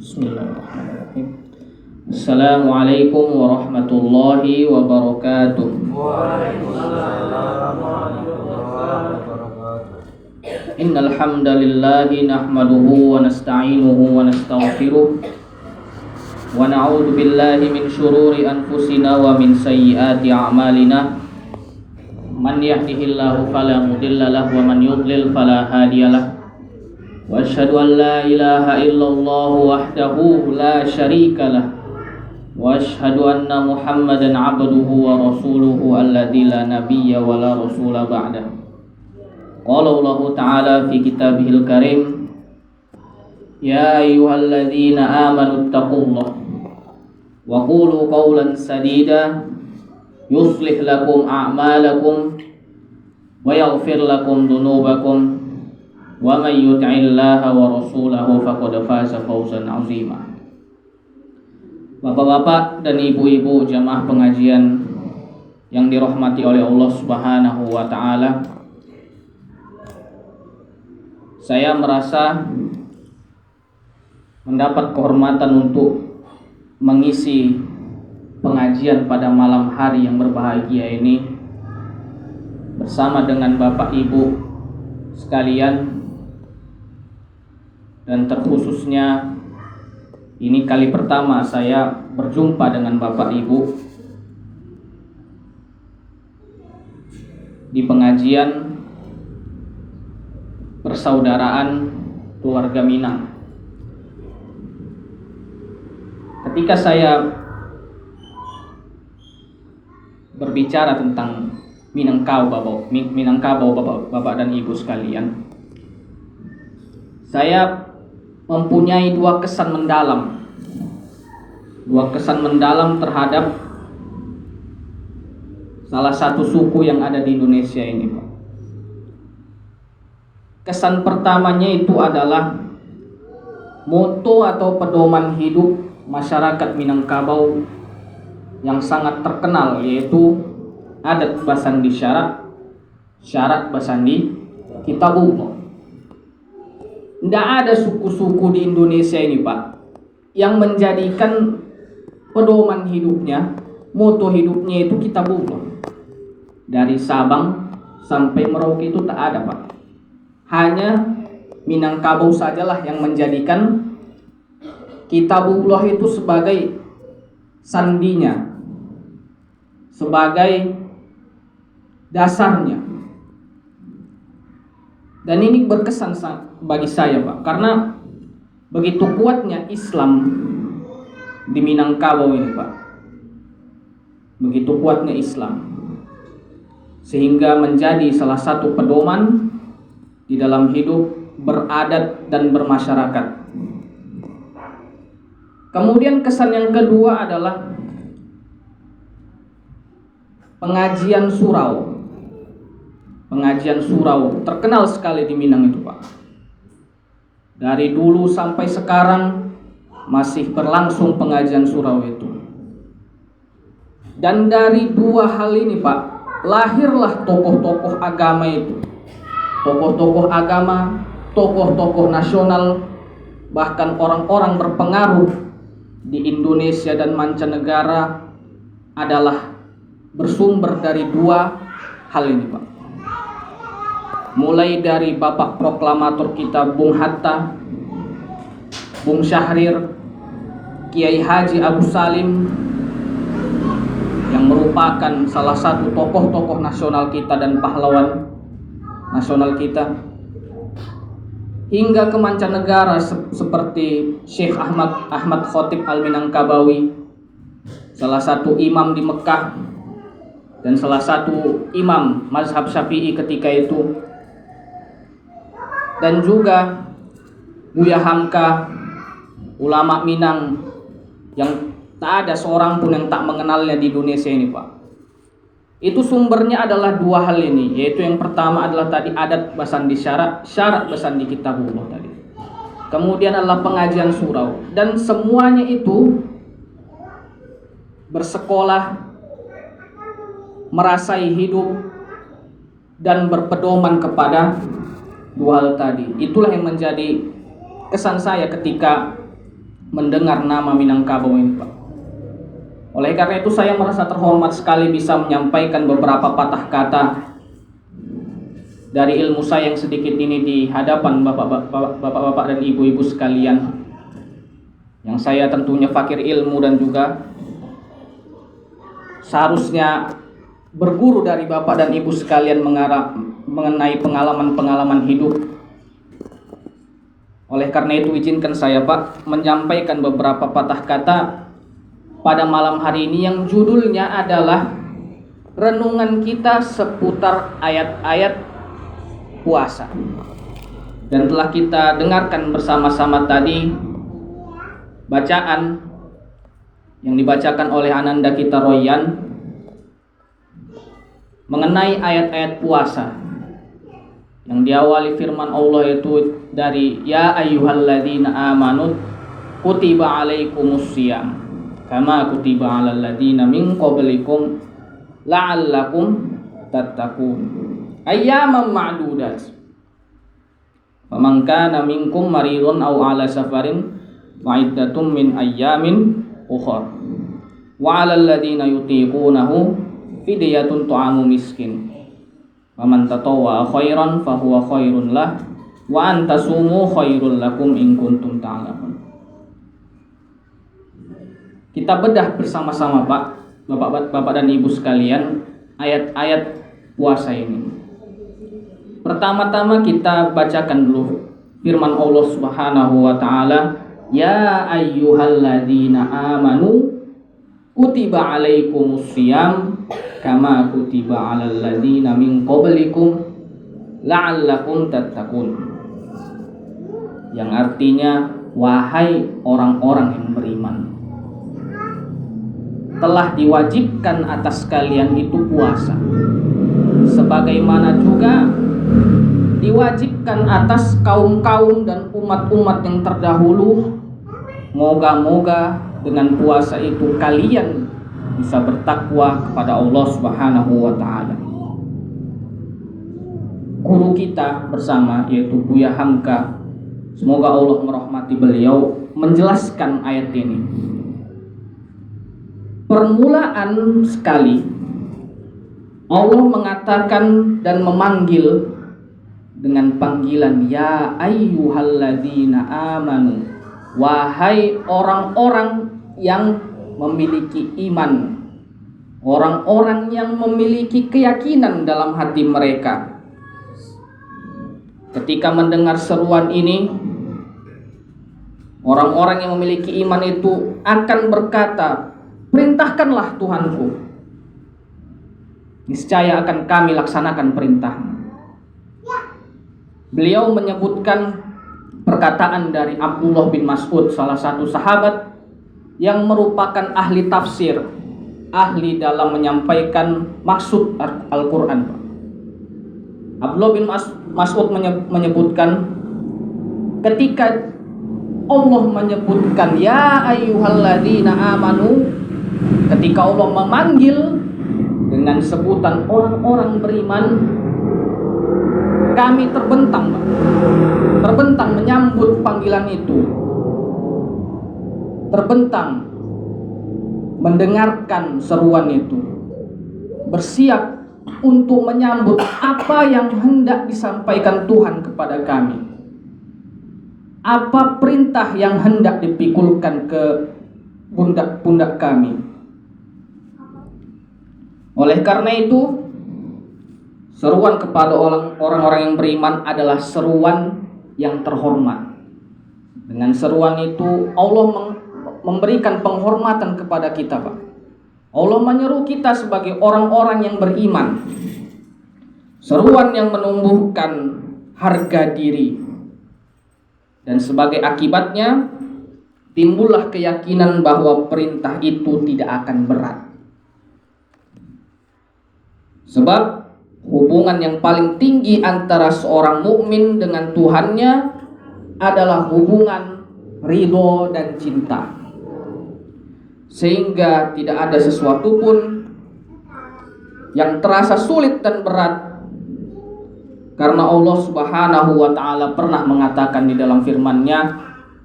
Bismillahirrahmanirrahim. Assalamualaikum warahmatullahi wabarakatuh. Waalaikumsalam warahmatullahi wabarakatuh. Innal hamdalillahi nahmaduhu wa nasta'inuhu wa nastaghfiruh wa na'udzu billahi min syururi anfusina wa min sayyiati a'malina. Man yahdihillahu fala mudilla lahu wa man yudlil fala hadiyalah. Wa asyhadu an la ilaha illallah wahdahu la syarika lah. Wa asyhadu anna Muhammadan 'abduhu wa rasuluhu alladzi la nabiyya wa la rasula ba'dah. Qala Allah Ta'ala fi kitabihil karim, ya ayyuhalladzina amanu taqullaha wa qulu qawlan sadida yuslih lakum a'malakum wa yaghfir lakum dhunubakum wa may yuti'illaha wa rasulahu faqad faza fawzan 'azima. Bapak-bapak dan ibu-ibu jamaah pengajian yang dirahmati oleh Allah Subhanahu wa taala, saya merasa mendapat kehormatan untuk mengisi pengajian pada malam hari yang berbahagia ini bersama dengan Bapak Ibu sekalian, dan terkhususnya ini kali pertama saya berjumpa dengan Bapak Ibu di pengajian persaudaraan keluarga Minang. Ketika saya berbicara tentang Minangkabau Bapak dan Ibu sekalian, saya mempunyai dua kesan mendalam terhadap salah satu suku yang ada di Indonesia ini, Pak. Kesan pertamanya itu adalah moto atau pedoman hidup masyarakat Minangkabau yang sangat terkenal, yaitu adat basandi syarat, syarat basandi kitabullah. Tidak ada suku-suku di Indonesia ini, Pak, yang menjadikan pedoman hidupnya, moto hidupnya itu kitabullah. Dari Sabang sampai Merauke itu tak ada, Pak. Hanya Minangkabau sajalah yang menjadikan kitabullah itu sebagai sandinya, sebagai dasarnya. Dan ini berkesan bagi saya, Pak, karena begitu kuatnya Islam di Minangkabau ini, Pak. Begitu kuatnya Islam sehingga menjadi salah satu pedoman di dalam hidup beradat dan bermasyarakat. Kemudian kesan yang kedua adalah pengajian surau. Pengajian surau terkenal sekali di Minang itu, Pak. Dari dulu sampai sekarang masih berlangsung pengajian surau itu. Dan dari dua hal ini, Pak, lahirlah tokoh-tokoh agama itu. Tokoh-tokoh agama, tokoh-tokoh nasional, bahkan orang-orang berpengaruh di Indonesia dan mancanegara adalah bersumber dari dua hal ini, Pak. Mulai dari Bapak Proklamator kita Bung Hatta, Bung Syahrir, Kiai Haji Abu Salim, yang merupakan salah satu tokoh-tokoh nasional kita dan pahlawan nasional kita, hingga ke mancanegara seperti Syekh Ahmad Khotib Al-Minangkabawi, salah satu imam di Mekah dan salah satu imam mazhab Syafi'i ketika itu, dan juga Buya Hamka, ulama Minang yang tak ada seorang pun yang tak mengenalnya di Indonesia ini, Pak. Itu sumbernya adalah dua hal ini, yaitu yang pertama adalah tadi adat basandi syarat, syarat basandi kitabullah tadi. Kemudian adalah pengajian surau, dan semuanya itu bersekolah, merasai hidup, dan berpedoman kepada dua hal tadi. Itulah yang menjadi kesan saya ketika mendengar nama Minangkabau ini, Pak. Oleh karena itu saya merasa terhormat sekali bisa menyampaikan beberapa patah kata dari ilmu saya yang sedikit ini di hadapan bapak-bapak dan ibu-ibu sekalian, yang saya tentunya fakir ilmu dan juga seharusnya berguru dari bapak dan ibu sekalian mengenai pengalaman-pengalaman hidup. Oleh karena itu izinkan saya, Pak, menyampaikan beberapa patah kata pada malam hari ini yang judulnya adalah renungan kita seputar ayat-ayat puasa. Dan telah kita dengarkan bersama-sama tadi bacaan yang dibacakan oleh Ananda kita Royan mengenai ayat-ayat puasa yang diawali firman Allah itu dari ya ayyuhalladzina amanu kutiba alaikumussyiyam kama kutiba alal ladzina min qablikum la'allakum tattaqun ayyaman ma'dudat faman kana minkum maridun aw ala safarin fa'iddatum min ayyamin ukhra wa 'alal ladzina yutiqunahu fidyatun ta'amu miskin faman tatawwa khairan fahuwa khairun lah wa antasumu khairul lakum in kuntum ta'lamun. Kita bedah bersama-sama, Pak, Bapak dan Ibu sekalian, ayat-ayat puasa ini. Pertama-tama kita bacakan dulu firman Allah Subhanahu wa taala, ya ayyuhalladzina amanu kutiba alaikumussyiyam kama kutiba alal ladzina min qablikum la'allakum tattaqun. Yang artinya, wahai orang-orang yang beriman, telah diwajibkan atas kalian itu puasa, sebagaimana juga diwajibkan atas kaum-kaum dan umat-umat yang terdahulu. Moga-moga dengan puasa itu kalian bisa bertakwa kepada Allah Subhanahu wa taala. Guru kita bersama yaitu Buya Hamka, semoga Allah merahmati beliau, menjelaskan ayat ini. Permulaan sekali Allah mengatakan dan memanggil dengan panggilan ya ayyuhalladzina amanu, wahai orang-orang yang memiliki iman, orang-orang yang memiliki keyakinan dalam hati mereka. Ketika mendengar seruan ini, orang-orang yang memiliki iman itu akan berkata, perintahkanlah Tuhanku, niscaya akan kami laksanakan perintah-Mu. Beliau menyebutkan perkataan dari Abdullah bin Mas'ud, salah satu sahabat yang merupakan ahli tafsir, ahli dalam menyampaikan maksud Al-Quran. Abdullah bin Mas'ud menyebutkan ketika Allah menyebutkan ya ayyuhalladzina amanu, ketika Allah memanggil dengan sebutan orang-orang beriman, kami terbentang menyambut panggilan itu, terbentang mendengarkan seruan itu, bersiap untuk menyambut apa yang hendak disampaikan Tuhan kepada kami, apa perintah yang hendak dipikulkan ke pundak-pundak kami. Oleh karena itu, seruan kepada orang-orang yang beriman adalah seruan yang terhormat. Dengan seruan itu Allah memberikan penghormatan kepada kita, Pak. Allah menyeru kita sebagai orang-orang yang beriman. Seruan yang menumbuhkan harga diri. Dan sebagai akibatnya timbullah keyakinan bahwa perintah itu tidak akan berat. Sebab hubungan yang paling tinggi antara seorang mukmin dengan Tuhannya adalah hubungan ridho dan cinta. Sehingga tidak ada sesuatu pun yang terasa sulit dan berat, karena Allah Subhanahu wa taala pernah mengatakan di dalam firman-Nya,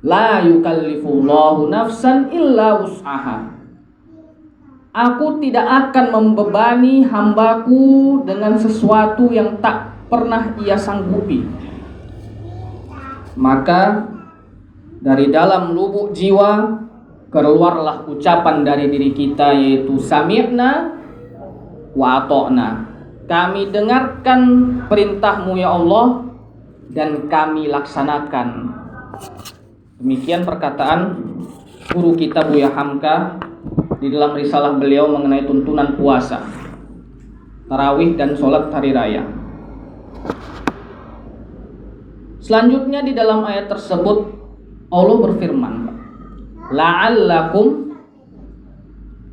La yukallifullahu nafsan illa wus'aha. Aku tidak akan membebani hambaku dengan sesuatu yang tak pernah ia sanggupi. Maka dari dalam lubuk jiwa keluarlah ucapan dari diri kita, yaitu sami'na wa ata'na. Kami dengarkan perintahmu ya Allah dan kami laksanakan. Demikian perkataan guru kita Buya Hamka di dalam risalah beliau mengenai tuntunan puasa, tarawih dan sholat hari raya. Selanjutnya di dalam ayat tersebut Allah berfirman, la'allakum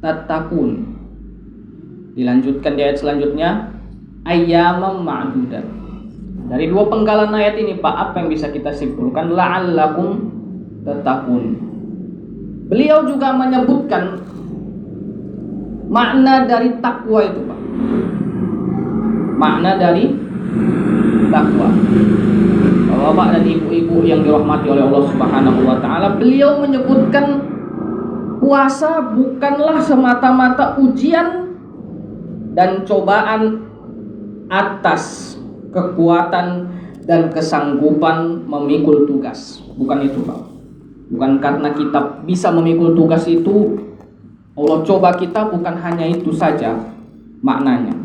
tattaqun. Dilanjutkan di ayat selanjutnya, ayyamam ma'dudat. Dari dua penggalan ayat ini Pak, apa yang bisa kita simpulkan? La'allakum tattaqun. Beliau juga menyebutkan makna dari takwa itu Pak. Makna dari takwa. Bapak dan ibu-ibu yang dirahmati oleh Allah Subhanahu wa taala, beliau menyebutkan puasa bukanlah semata-mata ujian dan cobaan atas kekuatan dan kesanggupan memikul tugas. Bukan itu Pak. Bukan karena kita bisa memikul tugas itu Allah coba kita, bukan hanya itu saja maknanya.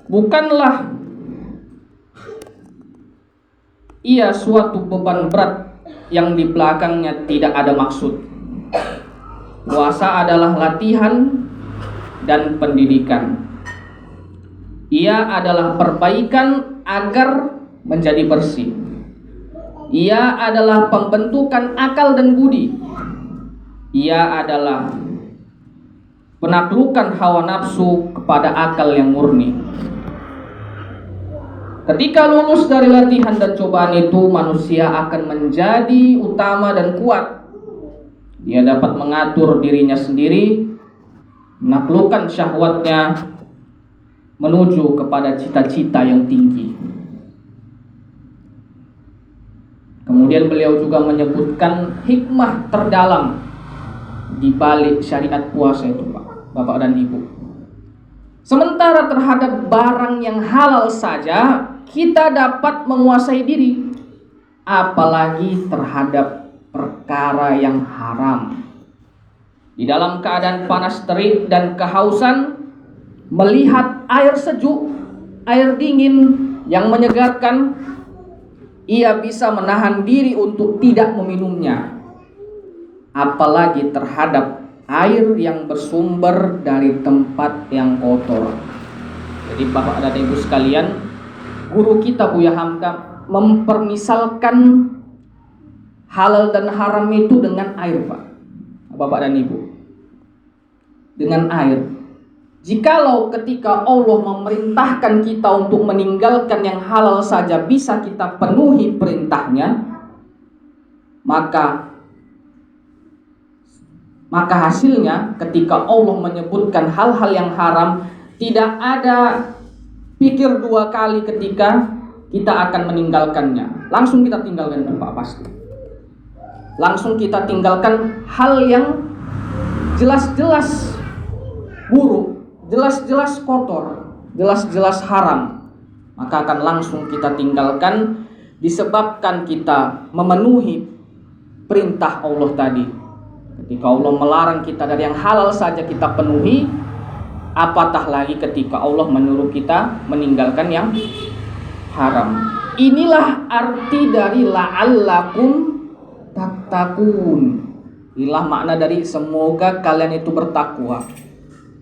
Bukanlah ia suatu beban berat yang di belakangnya tidak ada maksud. Puasa adalah latihan dan pendidikan. Ia adalah perbaikan agar menjadi bersih. Ia adalah pembentukan akal dan budi. Ia adalah penaklukan hawa nafsu kepada akal yang murni. Ketika lulus dari latihan dan cobaan itu, manusia akan menjadi utama dan kuat. Dia dapat mengatur dirinya sendiri, menaklukkan syahwatnya, menuju kepada cita-cita yang tinggi. Kemudian beliau juga menyebutkan hikmah terdalam di balik syariat puasa itu Pak, Bapak dan Ibu. Sementara terhadap barang yang halal saja kita dapat menguasai diri, apalagi terhadap perkara yang haram. Di dalam keadaan panas terik dan kehausan, melihat air sejuk, air dingin yang menyegarkan, ia bisa menahan diri untuk tidak meminumnya. Apalagi terhadap air yang bersumber dari tempat yang kotor. Jadi Bapak dan Ibu sekalian, guru kita Buya Hamka mempermisalkan halal dan haram itu dengan air Pak, Bapak dan Ibu. Dengan air. Jikalau ketika Allah memerintahkan kita untuk meninggalkan yang halal saja bisa kita penuhi perintahnya, maka hasilnya ketika Allah menyebutkan hal-hal yang haram, tidak ada pikir dua kali ketika kita akan meninggalkannya. Langsung kita tinggalkan Pak, pasti. Langsung kita tinggalkan hal yang jelas-jelas buruk, jelas-jelas kotor, jelas-jelas haram, maka akan langsung kita tinggalkan, disebabkan kita memenuhi perintah Allah tadi. Ketika Allah melarang kita dari yang halal saja kita penuhi, apatah lagi ketika Allah menyuruh kita meninggalkan yang haram. Inilah arti dari la'allakum tattaqun. Inilah makna dari semoga kalian itu bertakwa.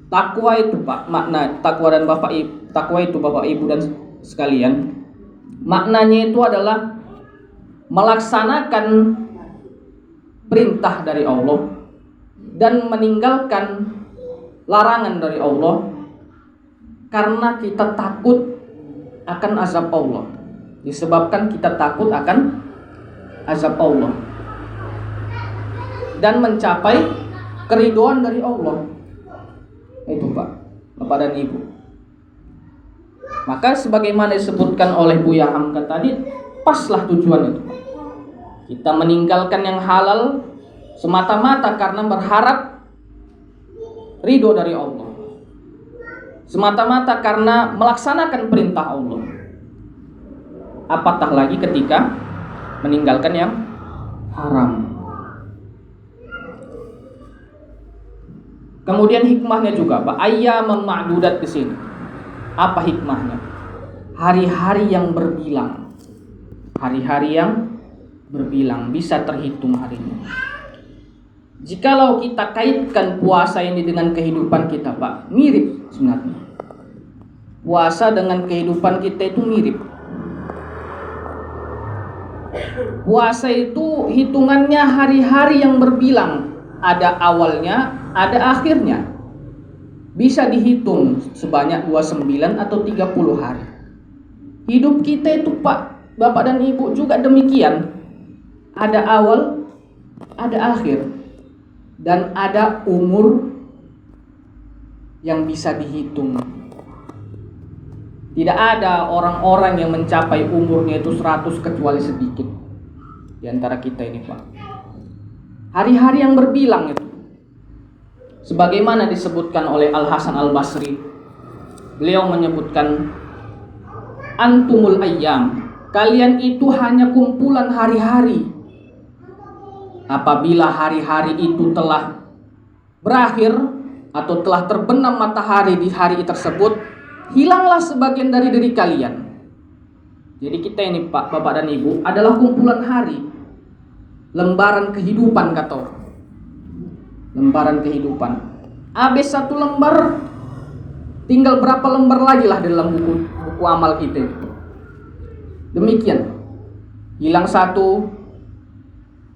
Takwa itu Pak, makna takwa dan takwa itu Bapak Ibu dan sekalian, maknanya itu adalah melaksanakan perintah dari Allah dan meninggalkan larangan dari Allah karena kita takut akan azab Allah. Disebabkan kita takut akan azab Allah dan mencapai keridhaan dari Allah. Itu Pak, Bapak dan Ibu. Maka sebagaimana disebutkan oleh Buya Hamka tadi, paslah tujuan itu Pak. Kita meninggalkan yang halal semata-mata karena berharap ridho dari Allah, semata-mata karena melaksanakan perintah Allah. Apatah lagi ketika meninggalkan yang haram. Kemudian hikmahnya juga, Pak, ayyaman ma'dudat di sini. Apa hikmahnya? Hari-hari yang berbilang. Hari-hari yang berbilang, bisa terhitung harinya. Jikalau kita kaitkan puasa ini dengan kehidupan kita, Pak, mirip sebenarnya. Puasa dengan kehidupan kita itu mirip. Puasa itu hitungannya hari-hari yang berbilang. Ada awalnya, ada akhirnya. Bisa dihitung sebanyak 29 atau 30 hari. Hidup kita itu, Pak, Bapak dan Ibu juga demikian. Ada awal, ada akhir. Dan ada umur yang bisa dihitung. Tidak ada orang-orang yang mencapai umurnya itu 100 kecuali sedikit di antara kita ini, Pak. Hari-hari yang berbilang itu. Sebagaimana disebutkan oleh Al-Hasan Al-Basri. Beliau menyebutkan, antumul ayyam, kalian itu hanya kumpulan hari-hari. Apabila hari-hari itu telah berakhir atau telah terbenam matahari di hari tersebut, hilanglah sebagian dari diri kalian. Jadi kita ini, Pak, Bapak dan Ibu, adalah kumpulan hari. Lembaran kehidupan, kata orang. Lembaran kehidupan. Habis satu lembar, tinggal berapa lembar lagi lah dalam buku amal kita itu. Demikian. Hilang satu,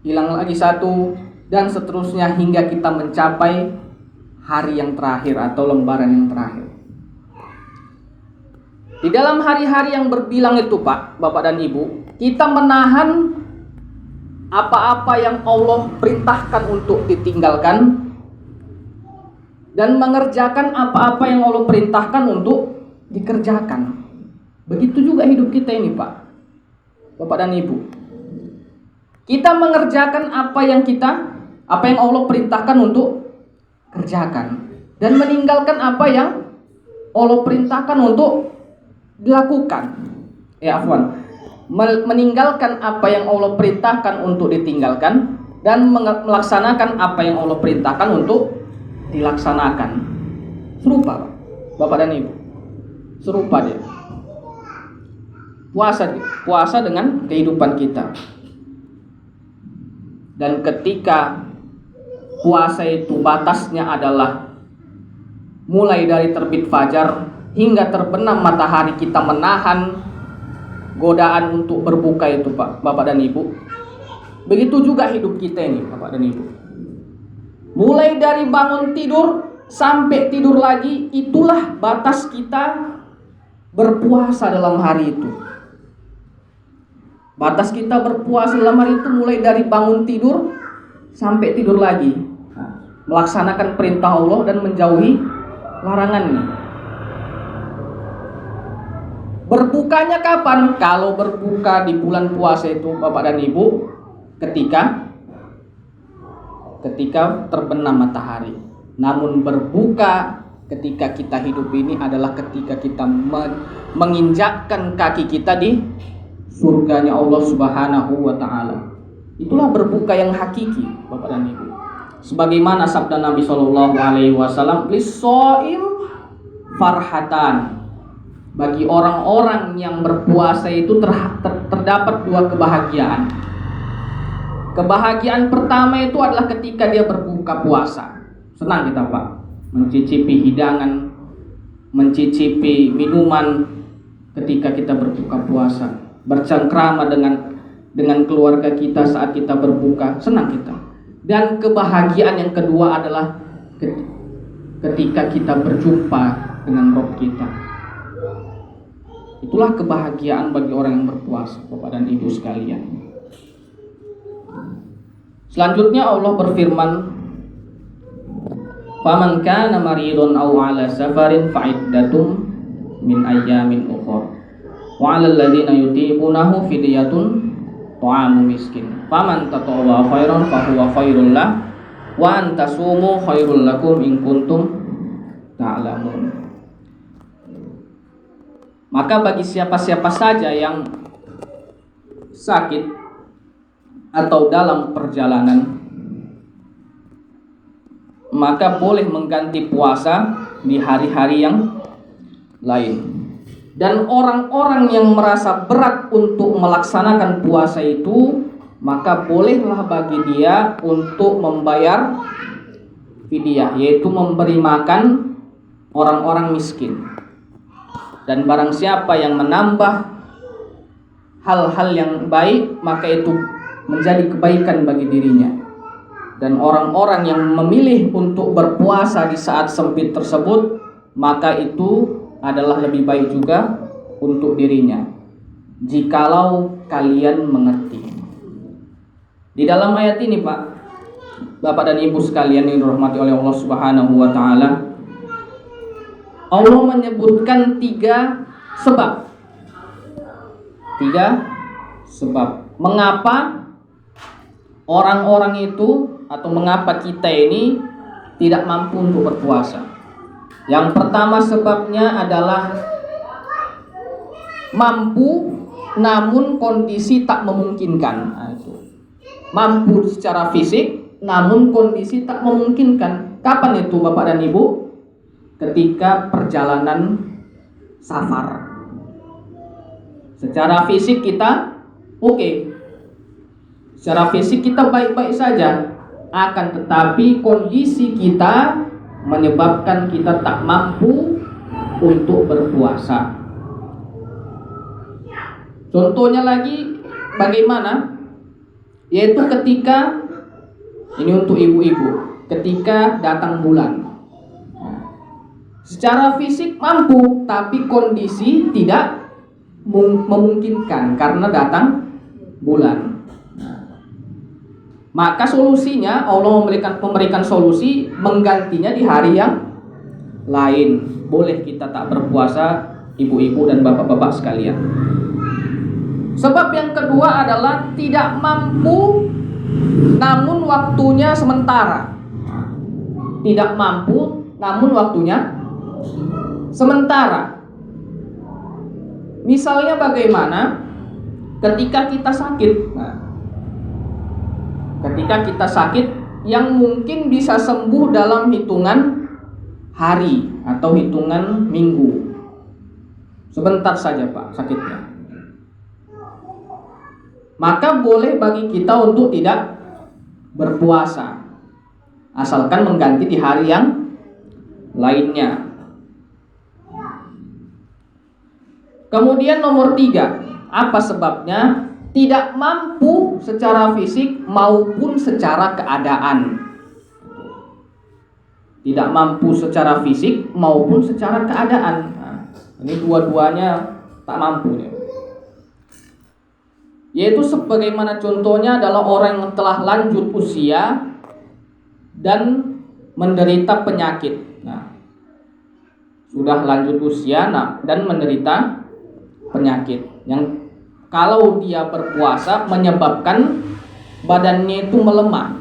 hilang lagi satu, dan seterusnya hingga kita mencapai hari yang terakhir atau lembaran yang terakhir. Di dalam hari-hari yang berbilang itu, Pak, Bapak dan Ibu, kita menahan apa-apa yang Allah perintahkan untuk ditinggalkan dan mengerjakan apa-apa yang Allah perintahkan untuk dikerjakan. Begitu juga hidup kita ini, Pak, Bapak dan Ibu. Kita mengerjakan apa yang Allah perintahkan untuk kerjakan dan meninggalkan apa yang Allah perintahkan untuk dilakukan. Meninggalkan apa yang Allah perintahkan untuk ditinggalkan dan melaksanakan apa yang Allah perintahkan untuk dilaksanakan. Serupa, Bapak dan Ibu. Serupa dia. Puasa dengan kehidupan kita. Dan ketika puasa itu batasnya adalah mulai dari terbit fajar hingga terbenam matahari, kita menahan godaan untuk berbuka itu, Pak, Bapak dan Ibu. Begitu juga hidup kita ini, Bapak dan Ibu. Mulai dari bangun tidur sampai tidur lagi, itulah batas kita berpuasa dalam hari itu. Batas kita berpuasa dalam hari itu mulai dari bangun tidur sampai tidur lagi. Melaksanakan perintah Allah dan menjauhi larangannya. Berbukanya kapan? Kalau berbuka di bulan puasa itu, Bapak dan Ibu, ketika terbenam matahari. Namun berbuka ketika kita hidup ini adalah ketika kita menginjakkan kaki kita di surganya Allah Subhanahu wa ta'ala. Itulah berbuka yang hakiki, Bapak dan Ibu. Sebagaimana sabda Nabi SAW, "Lis-shaim farhatan." Bagi orang-orang yang berpuasa itu terdapat dua kebahagiaan. Kebahagiaan pertama itu adalah ketika dia berbuka puasa. Senang kita, Pak, mencicipi hidangan, mencicipi minuman ketika kita berbuka puasa. Bercengkrama dengan keluarga kita saat kita berbuka, senang kita. Dan kebahagiaan yang kedua adalah ketika kita berjumpa dengan Rabb kita. Itulah kebahagiaan bagi orang yang berpuasa, Bapak dan Ibu sekalian. Selanjutnya Allah berfirman, "Faman kana maridun aw 'ala safarin fa'iddatun min ayyamin ukhra. Wa 'alal ladzina yutiqunahu fidyatun ta'amu miskin. Faman tatawwa khairan fahuwa khairul lah wa antasumu khairul lakum in kuntum ta'lamun. Maka bagi siapa-siapa saja yang sakit atau dalam perjalanan, maka boleh mengganti puasa di hari-hari yang lain. Dan orang-orang yang merasa berat untuk melaksanakan puasa itu, maka bolehlah bagi dia untuk membayar fidyah, yaitu memberi makan orang-orang miskin. Dan barang siapa yang menambah hal-hal yang baik, maka itu menjadi kebaikan bagi dirinya. Dan orang-orang yang memilih untuk berpuasa di saat sempit tersebut, maka itu adalah lebih baik juga untuk dirinya, jikalau kalian mengerti. Di dalam ayat ini, Pak, Bapak dan Ibu sekalian yang dirahmati oleh Allah Subhanahu wa taala, Allah menyebutkan 3 sebab. 3 sebab mengapa orang-orang itu atau mengapa kita ini tidak mampu untuk berpuasa. Yang pertama sebabnya adalah mampu namun kondisi tak memungkinkan. Nah, itu. Mampu secara fisik namun kondisi tak memungkinkan. Kapan itu Bapak dan Ibu? Ketika perjalanan safar. Secara fisik kita oke. Secara fisik kita baik-baik saja. Akan tetapi kondisi kita menyebabkan kita tak mampu untuk berpuasa. Contohnya lagi bagaimana? Yaitu ketika, ini untuk ibu-ibu, ketika datang bulan. Secara fisik mampu, tapi kondisi tidak memungkinkan karena datang bulan. Maka solusinya Allah memberikan solusi menggantinya di hari yang lain. Boleh kita tak berpuasa, ibu-ibu dan bapak-bapak sekalian. Sebab yang kedua adalah tidak mampu namun waktunya sementara. Tidak mampu namun waktunya sementara. Misalnya bagaimana ketika kita sakit. Ketika kita sakit yang mungkin bisa sembuh dalam hitungan hari atau hitungan minggu. Sebentar saja Pak sakitnya. Maka boleh bagi kita untuk tidak berpuasa, asalkan mengganti di hari yang lainnya. Kemudian nomor 3, apa sebabnya? Tidak mampu secara fisik maupun secara keadaan. Tidak mampu secara fisik maupun secara keadaan. Nah, ini dua-duanya tak mampu ya. Yaitu sebagaimana contohnya adalah orang yang telah lanjut usia dan menderita penyakit. Nah, sudah lanjut usia dan menderita penyakit yang kalau dia berpuasa menyebabkan badannya itu melemah.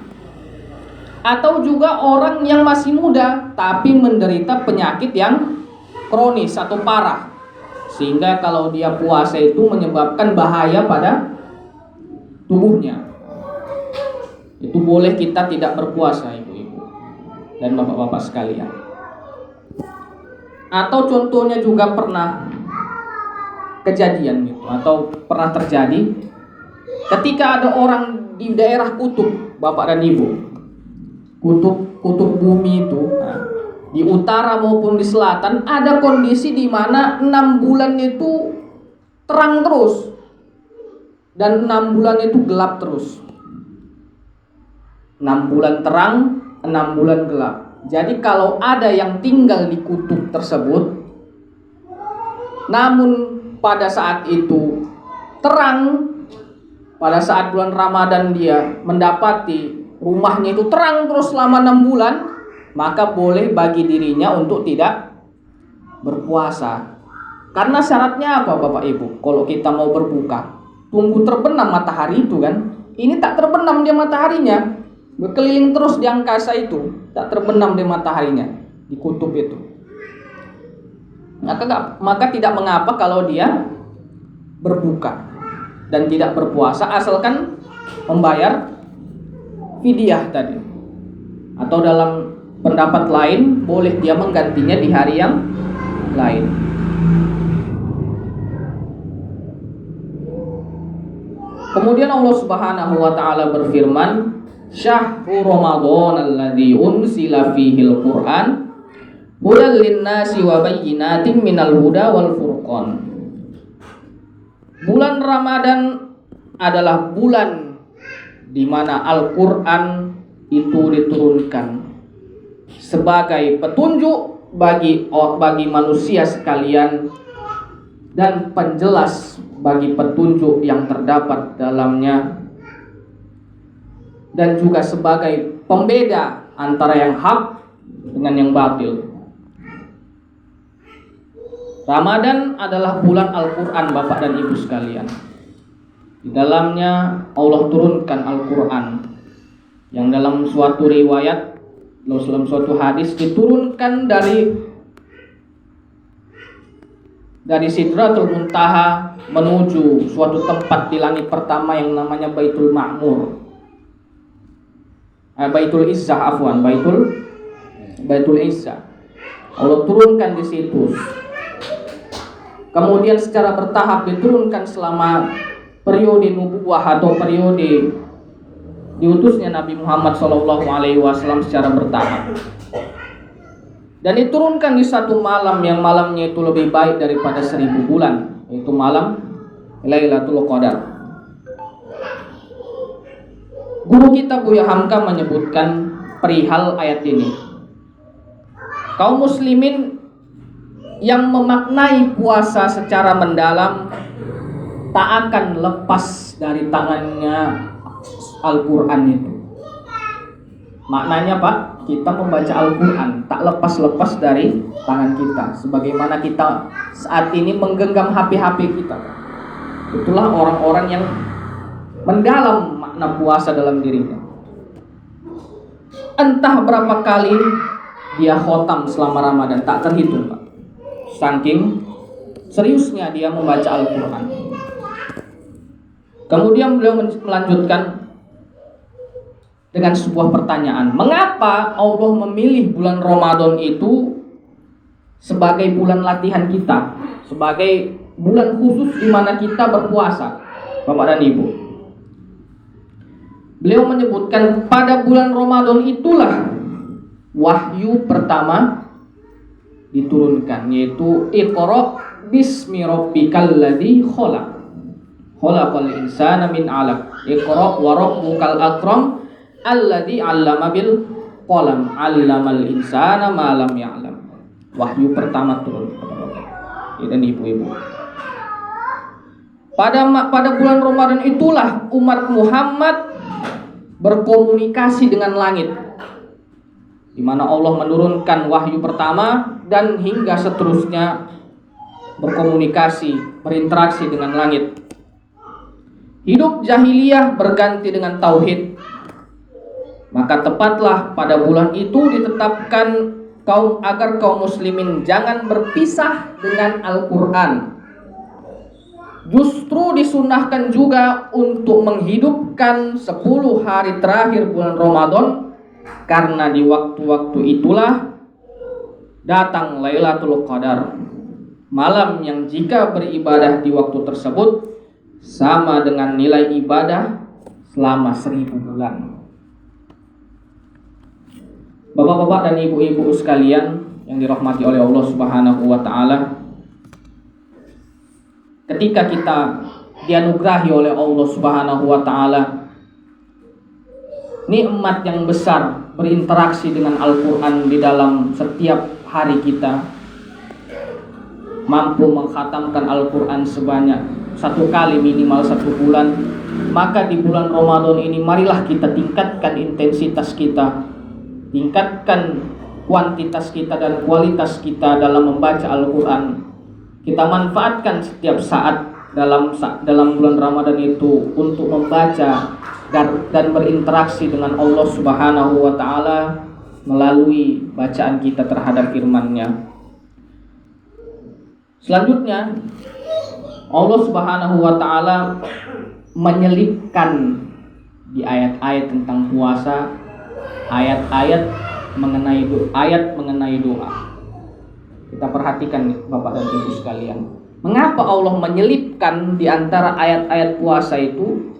Atau juga orang yang masih muda tapi menderita penyakit yang kronis atau parah, sehingga kalau dia puasa itu menyebabkan bahaya pada tubuhnya. Itu boleh kita tidak berpuasa, ibu-ibu dan bapak-bapak sekalian. Atau contohnya juga pernah kejadian gitu, atau pernah terjadi ketika ada orang di daerah kutub, Bapak dan Ibu, kutub bumi itu, di utara maupun di selatan, ada kondisi di mana 6 bulan itu terang terus dan 6 bulan itu gelap terus. 6 bulan terang, 6 bulan gelap. Jadi kalau ada yang tinggal di kutub tersebut, namun pada saat itu terang, pada saat bulan Ramadan dia mendapati rumahnya itu terang terus selama 6 bulan, maka boleh bagi dirinya untuk tidak berpuasa. Karena syaratnya apa Bapak Ibu? Kalau kita mau berbuka, tunggu terbenam matahari itu kan. Ini tak terbenam dia mataharinya, berkeliling terus di angkasa itu, tak terbenam dia mataharinya di kutub itu. Maka tidak mengapa kalau dia berbuka dan tidak berpuasa, asalkan membayar fidyah tadi. Atau dalam pendapat lain, boleh dia menggantinya di hari yang lain. Kemudian Allah Subhanahu wa taala berfirman, "Syahrul Ramadan alladzi unsila fihil Qur'an hudal linnasi wa bayyinatin minal huda wal furqan." Bulan Ramadan adalah bulan di mana Al-Qur'an itu diturunkan sebagai petunjuk bagi manusia sekalian dan penjelas bagi petunjuk yang terdapat dalamnya, dan juga sebagai pembeda antara yang hak dengan yang batil. Ramadan adalah bulan Al-Quran, Bapak dan Ibu sekalian. Di dalamnya Allah turunkan Al-Quran, yang dalam suatu riwayat, dalam suatu hadis, diturunkan dari Sidratul Muntaha menuju suatu tempat di langit pertama yang namanya Baitul Ma'mur. Baitul Izzah, afwan, Baitul Izzah. Allah turunkan di situ. Kemudian secara bertahap diturunkan selama periode nubuwah atau periode diutusnya Nabi Muhammad SAW secara bertahap. Dan diturunkan di satu malam yang malamnya itu lebih baik daripada 1000 bulan, yaitu malam Lailatul Qadar. Guru kita Buya Hamka menyebutkan perihal ayat ini. Kaum muslimin yang memaknai puasa secara mendalam tak akan lepas dari tangannya Al-Quran itu. Maknanya Pak, kita membaca Al-Quran tak lepas-lepas dari tangan kita, sebagaimana kita saat ini menggenggam HP kita. Itulah orang-orang yang mendalam makna puasa dalam dirinya. Entah berapa kali dia khotam selama Ramadan, tak terhitung Pak. Saking seriusnya dia membaca Al-Quran. Kemudian beliau melanjutkan dengan sebuah pertanyaan, mengapa Allah memilih bulan Ramadan itu sebagai bulan latihan kita, sebagai bulan khusus di mana kita berpuasa, Bapak dan Ibu? Beliau menyebutkan pada bulan Ramadan itulah wahyu pertama diturunkan, yaitu Iqra bismi rabbikal ladzi khalaqal insana min 'alaq, Iqra wa rabbukal akram alladzi 'allama bil qalam 'allamal insana ma lam ya'lam. Wahyu pertama turun dan ibu-ibu. Pada bulan Ramadan itulah umat Muhammad berkomunikasi dengan langit, di mana Allah menurunkan wahyu pertama dan hingga seterusnya berkomunikasi, berinteraksi dengan langit. Hidup jahiliyah berganti dengan tauhid. Maka tepatlah pada bulan itu ditetapkan agar kaum muslimin jangan berpisah dengan Al-Quran. Justru disunahkan juga untuk menghidupkan 10 hari terakhir bulan Ramadan, karena di waktu-waktu itulah datang Lailatul Qadar, malam yang jika beribadah di waktu tersebut sama dengan nilai ibadah selama 1000 bulan. Bapak-bapak dan ibu-ibu sekalian yang dirahmati oleh Allah Subhanahu wa taala, ketika kita dianugerahi oleh Allah Subhanahu wa taala nikmat yang besar berinteraksi dengan Al-Quran di dalam setiap hari kita, mampu mengkhatamkan Al-Quran sebanyak 1 kali minimal 1 bulan, maka di bulan Ramadan ini marilah kita tingkatkan intensitas kita, tingkatkan kuantitas kita dan kualitas kita dalam membaca Al-Quran. Kita manfaatkan setiap saat dalam bulan Ramadan itu untuk membaca dan berinteraksi dengan Allah Subhanahu wa taala melalui bacaan kita terhadap firman-Nya. Selanjutnya, Allah Subhanahu wa taala menyelipkan di ayat-ayat tentang puasa ayat mengenai doa. Kita perhatikan Bapak dan Ibu sekalian. Mengapa Allah menyelipkan di antara ayat-ayat puasa itu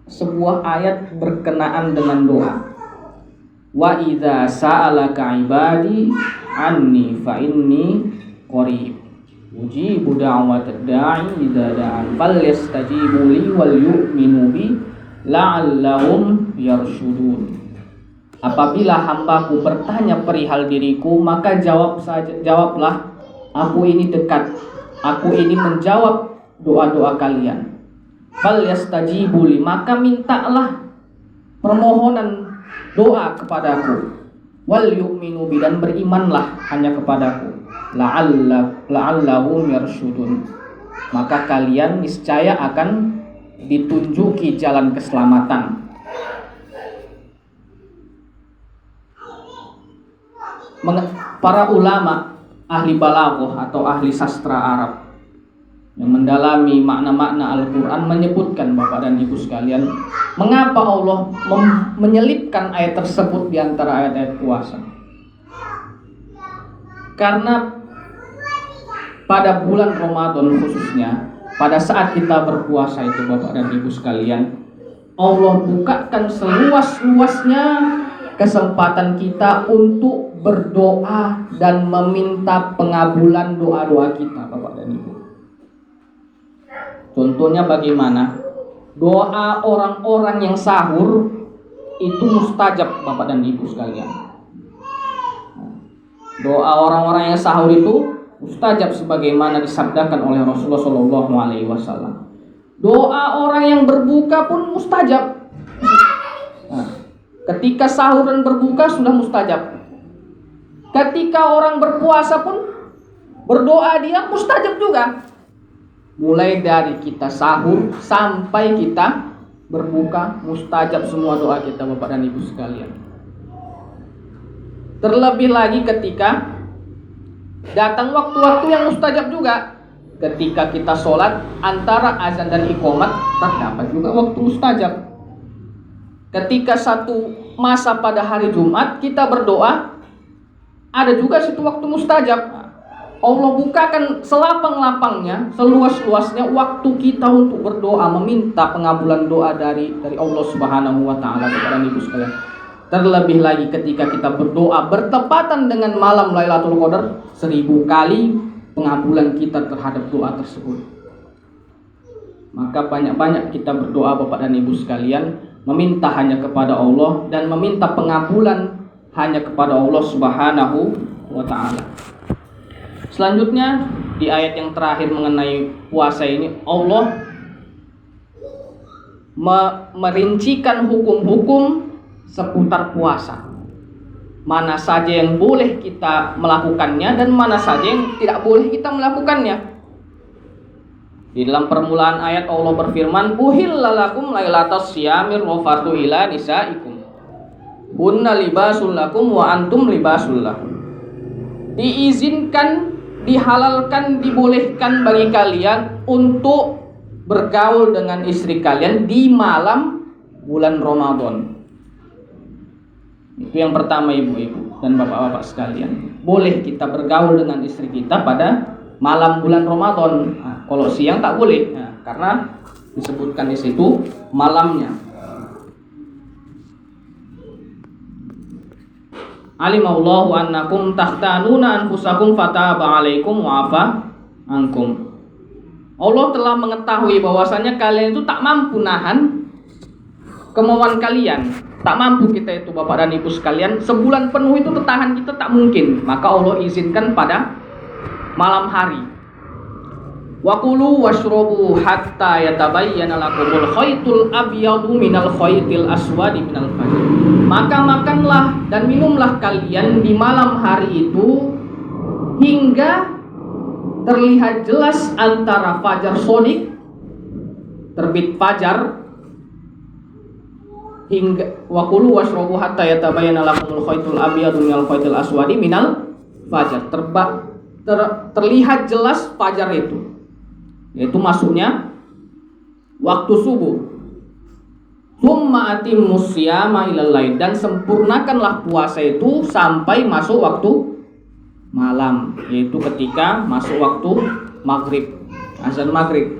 sebuah ayat berkenaan dengan doa? Wa idza sa'alaka ibadi anni fa inni qarib ujibu da'watad da'i idza da'an falyastajibu li wal yu'minu bi la'allahum yarshudun. Apabila hambaku bertanya perihal diriku, maka jawablah, aku ini dekat, aku ini menjawab doa-doa kalian. Falyastajibu li, maka mintalah permohonan doa kepadaku. Wal yu'minu bi, dan berimanlah hanya kepadaku. La'allahum yarshudun, maka kalian niscaya akan ditunjuki jalan keselamatan. Para ulama ahli balaghah atau ahli sastra Arab yang mendalami makna-makna Al-Quran menyebutkan, Bapak dan Ibu sekalian, mengapa Allah menyelipkan ayat tersebut di antara ayat-ayat puasa. Karena pada bulan Ramadan khususnya, pada saat kita berpuasa itu, Bapak dan Ibu sekalian, Allah bukakan seluas-luasnya kesempatan kita untuk berdoa dan meminta pengabulan doa-doa kita, Bapak dan Ibu. Contohnya bagaimana? Doa orang-orang yang sahur itu mustajab, Bapak dan Ibu sekalian. Doa orang-orang yang sahur itu mustajab sebagaimana disabdakan oleh Rasulullah SAW. Doa orang yang berbuka pun mustajab. Ketika sahur dan berbuka sudah mustajab. Ketika orang berpuasa pun berdoa dia mustajab juga. Mulai dari kita sahur sampai kita berbuka, mustajab semua doa kita, Bapak dan Ibu sekalian. Terlebih lagi ketika datang waktu-waktu yang mustajab juga. Ketika kita sholat, antara azan dan iqamat terdapat juga waktu mustajab. Ketika satu masa pada hari Jumat kita berdoa, ada juga situ waktu mustajab. Allah bukakan selapang-lapangnya, seluas-luasnya waktu kita untuk berdoa, meminta pengabulan doa dari Allah Subhanahu wa taala, kepada Ibu sekalian. Terlebih lagi ketika kita berdoa bertepatan dengan malam Lailatul Qadar, 1000 kali pengabulan kita terhadap doa tersebut. Maka banyak-banyak kita berdoa, Bapak dan Ibu sekalian, meminta hanya kepada Allah dan meminta pengabulan hanya kepada Allah Subhanahu wa taala. Selanjutnya di ayat yang terakhir mengenai puasa ini, Allah merincikan hukum-hukum seputar puasa. Mana saja yang boleh kita melakukannya dan mana saja yang tidak boleh kita melakukannya. Di dalam permulaan ayat Allah berfirman, "Uhilla lakum lailatas syiyamir rafathu ila nisaikum. Hunna libasul lakum wa antum libasul lahum." Diizinkan, dihalalkan, dibolehkan bagi kalian untuk bergaul dengan istri kalian di malam bulan Ramadan. Itu yang pertama, ibu-ibu dan bapak-bapak sekalian. Boleh kita bergaul dengan istri kita pada malam bulan Ramadan. Nah, kalau siang tak boleh, karena disebutkan di situ malamnya. Alimallahu annakum tahtanuna anfusakum fataba alaikum wa afa ankum. Allah telah mengetahui bahwasanya kalian itu tak mampu nahan kemauan kalian. Tak mampu kita itu, Bapak dan Ibu sekalian, sebulan penuh itu tertahan kita tak mungkin. Maka Allah izinkan pada malam hari. Wa kulu washrabu hatta yatabayyana lakumul khaytul abyadu minal khaytil aswadi minal fajr. Maka makanlah dan minumlah kalian di malam hari itu hingga terlihat jelas antara fajar shadiq terbit fajar hingga wakulu washrobu hatta yatabayyana lakumul khaytul abyadu minal khaytil aswadi minal fajar. Terlihat jelas fajar itu, yaitu masuknya waktu subuh. Tsumma atimmus siyama ilal lail, dan sempurnakanlah puasa itu sampai masuk waktu malam, yaitu ketika masuk waktu maghrib, azan maghrib.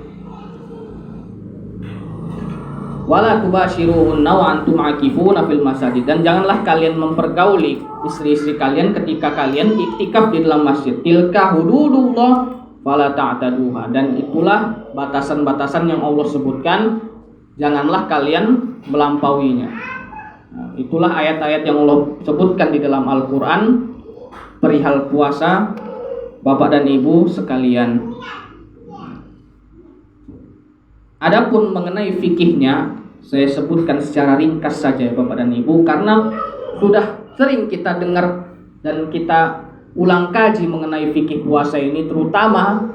Wala tubashiruhunna wa antum akifuna fil masajid, dan janganlah kalian mempergauli istri-istri kalian ketika kalian iktikaf di dalam masjid. Tilka hududullah fala ta'taduha, dan itulah batasan-batasan yang Allah sebutkan, janganlah kalian melampauinya. Nah, itulah ayat-ayat yang Allah sebutkan di dalam Al-Quran perihal puasa, Bapak dan Ibu sekalian. Adapun mengenai fikihnya, saya sebutkan secara ringkas saja ya Bapak dan Ibu, karena sudah sering kita dengar dan kita ulang kaji mengenai fikih puasa ini, terutama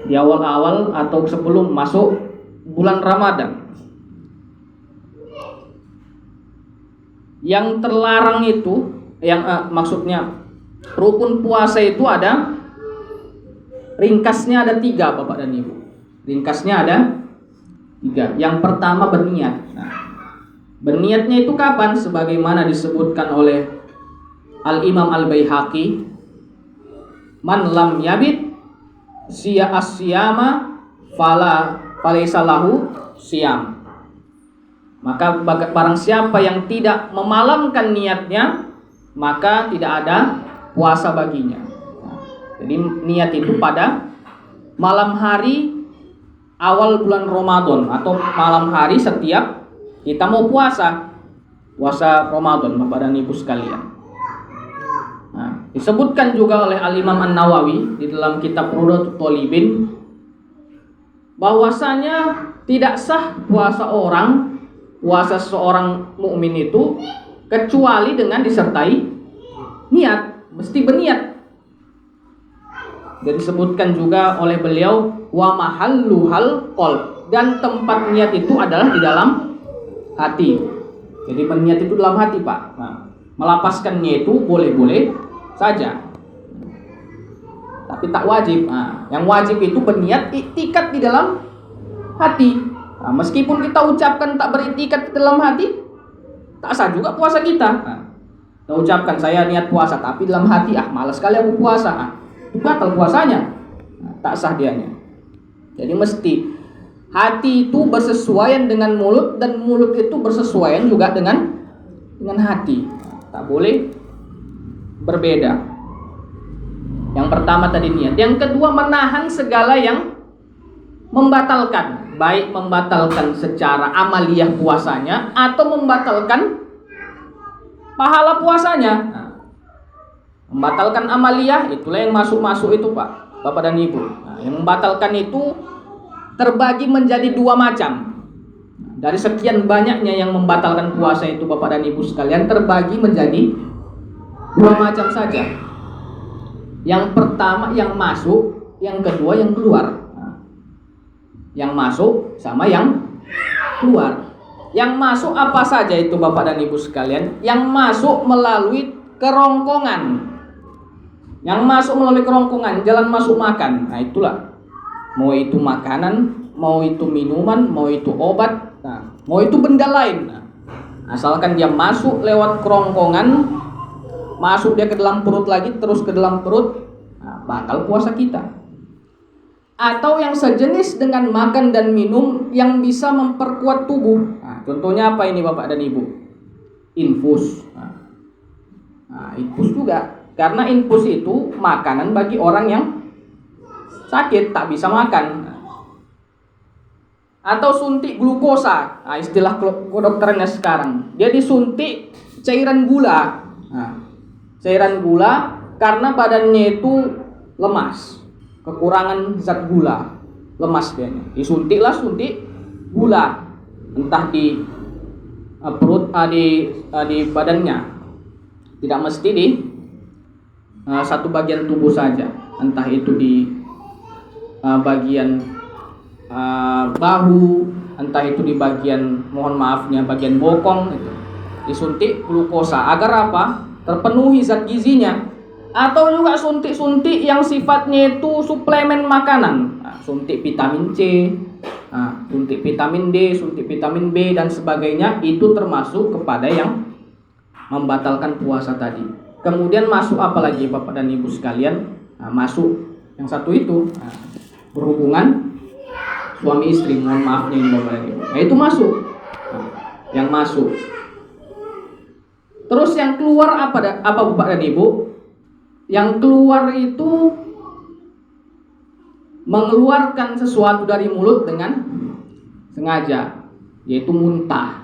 di awal-awal atau sebelum masuk bulan Ramadan. Yang terlarang itu, maksudnya rukun puasa itu ada ringkasnya, ada 3 Bapak dan Ibu. Ringkasnya ada 3. Yang pertama berniat. Nah, berniatnya itu kapan? Sebagaimana disebutkan oleh Al-Imam Al-Baihaqi, man lam yabit as-siyama falaysa lahu siyam. Maka barang siapa yang tidak memalamkan niatnya, maka tidak ada puasa baginya. Jadi niat itu pada malam hari awal bulan Ramadan atau malam hari setiap kita mau puasa Ramadan, Bapak dan Ibu sekalian. Nah, disebutkan juga oleh Al-Imam An-Nawawi di dalam kitab Rawdatul Thalibin bahwasanya tidak sah puasa seorang mukmin itu kecuali dengan disertai niat, mesti berniat. Dan disebutkan juga oleh beliau wa mahalluhal qalb, dan tempat niat itu adalah di dalam hati. Jadi berniat itu dalam hati, Pak. Nah, melapaskannya itu boleh-boleh saja, tapi tak wajib. Nah, yang wajib itu berniat iktikad di dalam hati. Nah, meskipun kita ucapkan tak beriktikad di dalam hati, tak sah juga puasa kita. Nah, kita ucapkan saya niat puasa, tapi dalam hati malas sekali aku puasa. Itu batal puasanya. Nah, tak sah dianya. Jadi mesti hati itu bersesuaian dengan mulut, dan mulut itu bersesuaian juga dengan hati. Tak boleh berbeda. Yang pertama tadi niat. Yang kedua menahan segala yang membatalkan, baik membatalkan secara amaliyah puasanya atau membatalkan pahala puasanya. Nah, membatalkan amaliyah itulah yang masuk itu, Pak, Bapak dan Ibu. Nah, yang membatalkan itu terbagi menjadi 2 macam. Dari sekian banyaknya yang membatalkan puasa itu, Bapak dan Ibu sekalian, terbagi menjadi 2 macam saja. Yang pertama yang masuk, yang kedua yang keluar. Yang masuk sama yang keluar. Yang masuk apa saja itu, Bapak dan Ibu sekalian? Yang masuk melalui kerongkongan. Yang masuk melalui kerongkongan, jalan masuk makan. Nah, itulah. Mau itu makanan, mau itu minuman, mau itu obat, nah, mau itu benda lain. Nah, asalkan dia masuk lewat kerongkongan, masuk dia ke dalam perut lagi, terus ke dalam perut, nah, bakal puasa kita. Atau yang sejenis dengan makan dan minum yang bisa memperkuat tubuh. Nah, contohnya apa ini, Bapak dan Ibu? Infus. Nah, infus juga. Karena infus itu makanan bagi orang yang sakit, tak bisa makan. Atau suntik glukosa. Nah, istilah kedokterannya sekarang. Dia disuntik cairan gula. Nah, cairan gula karena badannya itu lemas, kekurangan zat gula, lemas dia. Disuntiklah suntik gula, entah di perut, di badannya. Tidak mesti di satu bagian tubuh saja, entah itu di bagian bahu entah itu di bagian, mohon maafnya, bagian bokong itu, disuntik glukosa agar apa? Terpenuhi zat gizinya. Atau juga suntik-suntik yang sifatnya itu suplemen makanan, suntik vitamin C, suntik vitamin D, suntik vitamin B dan sebagainya, itu termasuk kepada yang membatalkan puasa tadi. Kemudian masuk apa lagi Bapak dan Ibu sekalian? Masuk yang satu itu, berhubungan suami istri, mohon maaf nih Bapak dan Ibu. Itu masuk, yang masuk. Terus yang keluar apa Bapak dan Ibu? Yang keluar itu mengeluarkan sesuatu dari mulut dengan sengaja, yaitu muntah.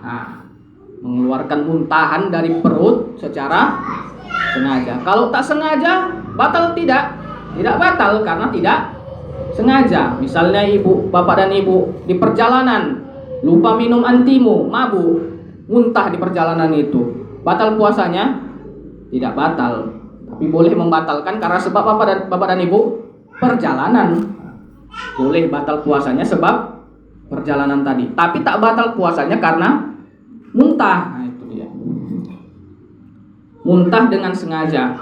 Mengeluarkan muntahan dari perut secara sengaja. Kalau tak sengaja, batal tidak? Tidak batal karena tidak sengaja. Misalnya Bapak dan Ibu di perjalanan lupa minum antimu, mabuk, muntah di perjalanan itu, batal puasanya? Tidak batal. Tapi boleh membatalkan karena sebab Bapak dan Ibu perjalanan. Boleh batal puasanya sebab perjalanan tadi. Tapi tak batal puasanya karena muntah. Nah, itu dia. Muntah dengan sengaja.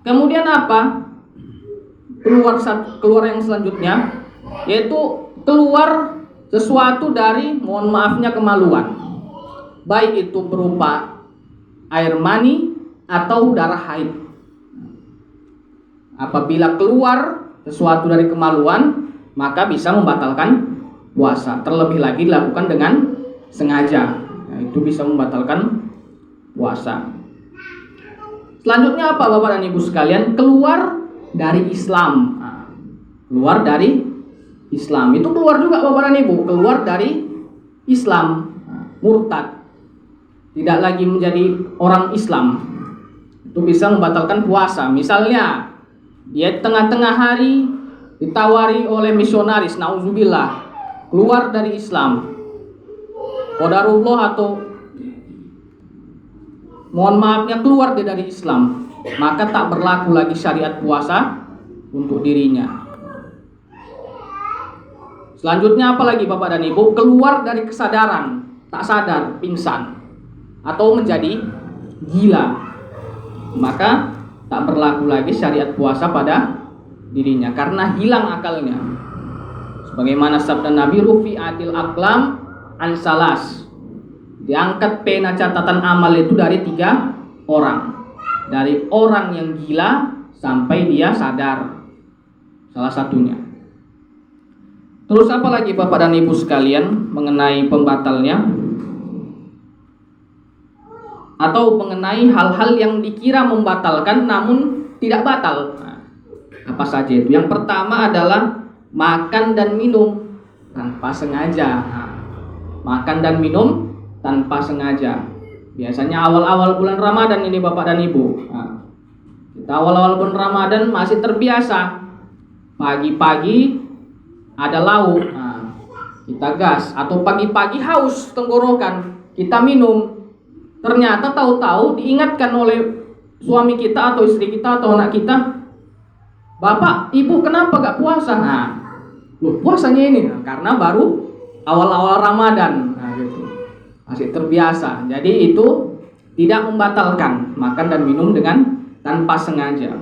Kemudian apa? Keluar yang selanjutnya, yaitu keluar sesuatu dari, mohon maafnya, kemaluan. Baik itu berupa air mani atau darah haid. Apabila keluar sesuatu dari kemaluan, maka bisa membatalkan puasa. Terlebih lagi dilakukan dengan sengaja, itu bisa membatalkan puasa. Selanjutnya apa Bapak dan Ibu sekalian? Keluar dari Islam. Keluar dari Islam. Itu keluar juga Bapak dan Ibu, keluar dari Islam, murtad. Tidak lagi menjadi orang Islam. Itu bisa membatalkan puasa. Misalnya dia tengah-tengah hari ditawari oleh misionaris, nauzubillah, keluar dari Islam, qadarullah, atau mohon maafnya keluar dia dari Islam, maka tak berlaku lagi syariat puasa untuk dirinya. Selanjutnya apa lagi Bapak dan Ibu? Keluar dari kesadaran, tak sadar, pingsan, atau menjadi gila, maka tak berlaku lagi syariat puasa pada dirinya karena hilang akalnya. Sebagaimana sabda Nabi, rufi'atil aqlam an salas, diangkat pena catatan amal itu dari 3 orang. Dari orang yang gila sampai dia sadar, salah satunya. Terus apa lagi Bapak dan Ibu sekalian mengenai pembatalnya? Atau mengenai hal-hal yang dikira membatalkan namun tidak batal. Apa saja itu? Yang pertama adalah makan dan minum tanpa sengaja. Makan dan minum tanpa sengaja. Biasanya awal-awal bulan Ramadan ini Bapak dan Ibu, kita awal-awal bulan Ramadan masih terbiasa. Pagi-pagi ada lauk, kita gas. Atau pagi-pagi haus tenggorokan, kita minum. Ternyata tahu-tahu diingatkan oleh suami kita atau istri kita atau anak kita, Bapak, Ibu kenapa gak puasa? Loh, puasanya ini karena baru awal-awal Ramadan, gitu. Masih terbiasa. Jadi itu tidak membatalkan makan dan minum dengan tanpa sengaja.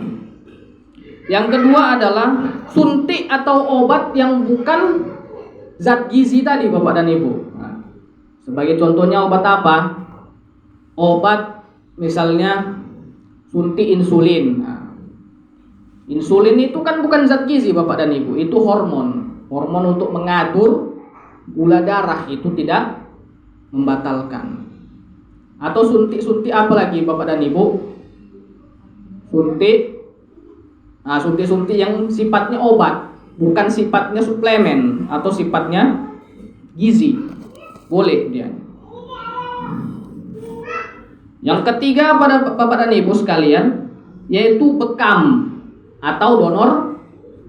Yang kedua adalah suntik atau obat yang bukan zat gizi tadi Bapak dan Ibu. Sebagai contohnya obat apa? Obat misalnya suntik insulin. Insulin itu kan bukan zat gizi Bapak dan Ibu, itu hormon. Hormon untuk mengatur gula darah, itu tidak membatalkan. Atau suntik-suntik apa lagi Bapak dan Ibu? Suntik yang sifatnya obat, bukan sifatnya suplemen atau sifatnya gizi. Boleh dia. Yang ketiga pada Bapak dan Ibu sekalian, yaitu bekam atau donor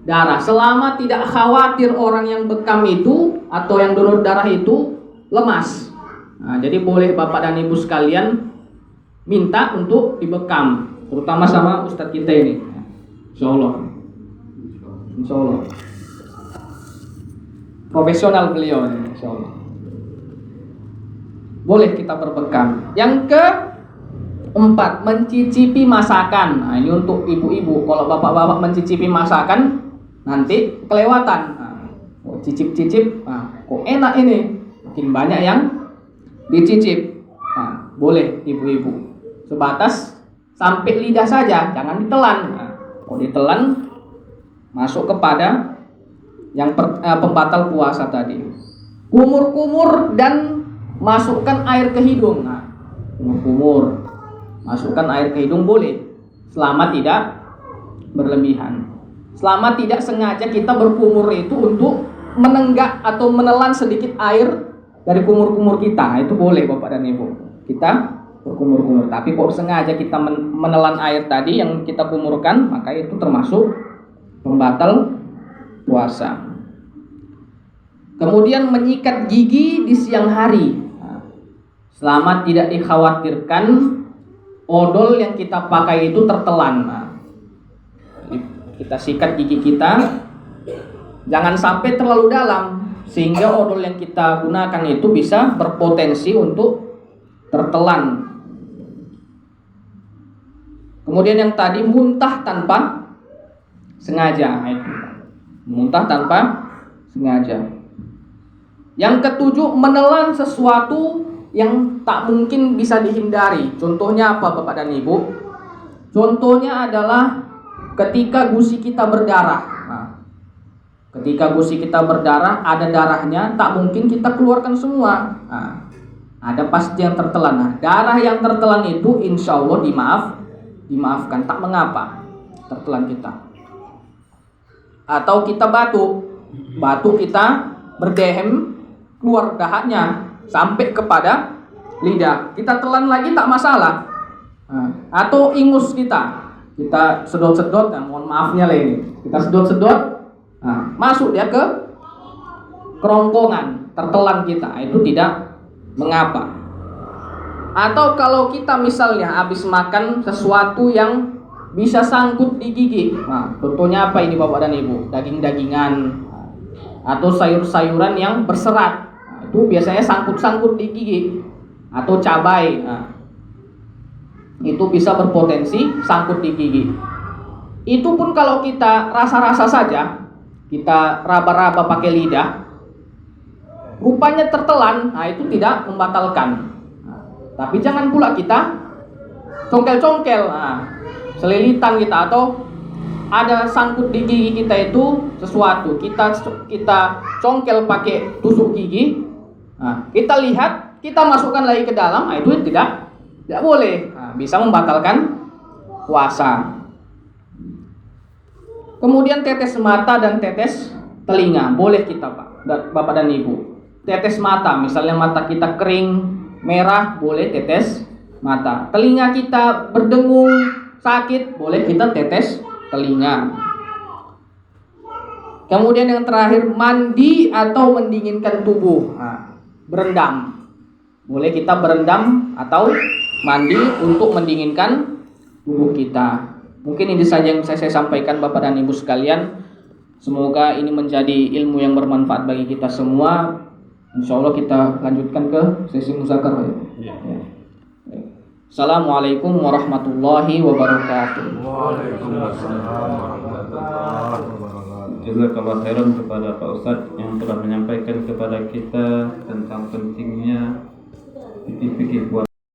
darah. Selama tidak khawatir orang yang bekam itu atau yang donor darah itu lemas. Jadi boleh Bapak dan Ibu sekalian minta untuk dibekam, terutama sama ustadz kita ini. Insya Allah profesional beliau ini. insyaallah. Boleh kita berbekam. Yang keempat, mencicipi masakan. Nah, ini untuk ibu-ibu. Kalau bapak-bapak mencicipi masakan, nanti kelewatan. Nah, cicip-cicip, kok enak ini. Makin banyak yang dicicip. Nah, boleh ibu-ibu. Sebatas sampai lidah saja, jangan ditelan. Nah, kalau ditelan, masuk kepada yang pembatal puasa tadi. Kumur-kumur dan masukkan air ke hidung. Nah, kumur, masukkan air ke hidung boleh, selama tidak berlebihan. Selama tidak sengaja kita berkumur itu untuk menenggak atau menelan sedikit air dari kumur-kumur kita, nah, itu boleh Bapak dan Ibu. Kita berkumur-kumur. Tapi kalau sengaja kita menelan air tadi yang kita kumurkan, maka itu termasuk pembatal puasa. Kemudian menyikat gigi di siang hari. Selama tidak dikhawatirkan odol yang kita pakai itu tertelan. Kita sikat gigi kita, jangan sampai terlalu dalam sehingga odol yang kita gunakan itu bisa berpotensi untuk tertelan. Kemudian yang tadi muntah tanpa sengaja. Muntah tanpa sengaja. Yang ketujuh, menelan sesuatu yang tak mungkin bisa dihindari. Contohnya apa Bapak dan Ibu? Contohnya adalah ketika gusi kita berdarah. Nah, ketika gusi kita berdarah, ada darahnya, tak mungkin kita keluarkan semua. Nah, ada pasti yang tertelan. Nah, darah yang tertelan itu insya Allah dimaafkan, tak mengapa tertelan kita. Atau kita batuk kita berdehem, keluar dahaknya sampai kepada lidah, kita telan lagi tak masalah. Atau ingus kita sedot-sedot, mohon maafnya lah ini, kita sedot-sedot, masuk dia ke kerongkongan, tertelan kita, itu tidak mengapa. Atau kalau kita misalnya habis makan sesuatu yang bisa sangkut di gigi, contohnya apa ini Bapak dan Ibu? Daging-dagingan atau sayur-sayuran yang berserat, itu biasanya sangkut-sangkut di gigi. Atau cabai, itu bisa berpotensi sangkut di gigi. Itu pun kalau kita rasa-rasa saja, kita raba-raba pakai lidah, rupanya tertelan, itu tidak membatalkan. Tapi jangan pula kita congkel-congkel, selilitan kita, atau ada sangkut di gigi kita itu sesuatu, kita congkel pakai tusuk gigi, kita lihat, kita masukkan lagi ke dalam, itu tidak boleh, bisa membatalkan puasa. Kemudian tetes mata dan tetes telinga, boleh kita Bapak dan Ibu. Tetes mata, misalnya mata kita kering, merah, boleh tetes mata. Telinga kita berdengung, sakit, boleh kita tetes telinga. Kemudian yang terakhir, mandi atau mendinginkan tubuh. Berendam, boleh kita berendam atau mandi untuk mendinginkan tubuh kita. Mungkin ini saja yang saya sampaikan Bapak dan Ibu sekalian. Semoga ini menjadi ilmu yang bermanfaat bagi kita semua. Insya Allah kita lanjutkan ke sesi muzakarah. Ya. Assalamualaikum warahmatullahi wabarakatuh. Waalaikumsalam warahmatullahi wabarakatuh. Jazakallah khairan kepada Pak Ustadz yang telah menyampaikan kepada kita tentang pentingnya fikih-fikih puasa.